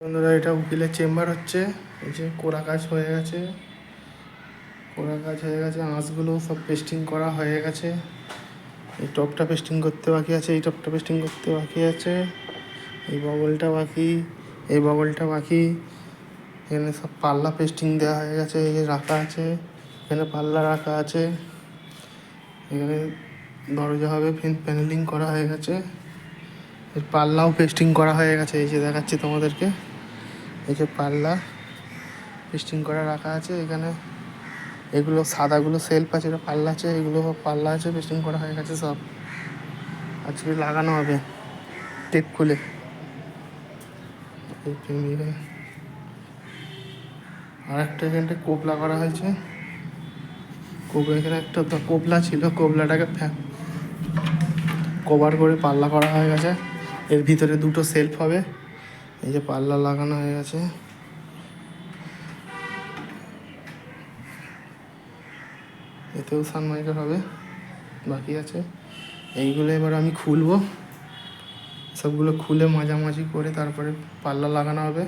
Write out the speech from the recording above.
বন্ধুরা, এটা উকিলের চেম্বার হচ্ছে। এই যে কোরা কাজ হয়ে গেছে, আঁশগুলো সব পেস্টিং করা হয়ে গেছে। এই টপটা পেস্টিং করতে বাকি আছে, এই টপটা পেস্টিং করতে বাকি আছে, এই বগলটা বাকি, এই বগলটা বাকি। এখানে সব পাল্লা পেস্টিং দেওয়া হয়ে গেছে, এই যে রাখা আছে, এখানে পাল্লা রাখা আছে। এখানে দরজা হবে, প্যানেলিং করা হয়ে গেছে, এর পাল্লাও পেস্টিং করা হয়ে গেছে। এই যে দেখাচ্ছি তোমাদেরকে, এই যে পাল্লা পেস্টিং করা রাখা আছে। এখানে এগুলো সাদাগুলো সেলফ আছে, এটা পাল্লা আছে, এগুলো পাল্লা আছে, পেস্টিং করা হয়ে গেছে সব। আজকে লাগানো হবে টেপ খুলে। আর একটা এখানটা কোবলা করা হয়েছে, এখানে একটা কোবলা ছিল, কোবলাটাকে কভার করে পাল্লা করা হয়ে গেছে। এর ভিতরে দুটো সেলফ হবে, এই যে পাল্লা লাগানো হয়ে গেছে। এতেও সানমাইকার হবে, বাকি আছে। এইগুলো এবার আমি খুলবো, সবগুলো খুলে মাঝামাঝি করে তারপরে পাল্লা লাগানো হবে।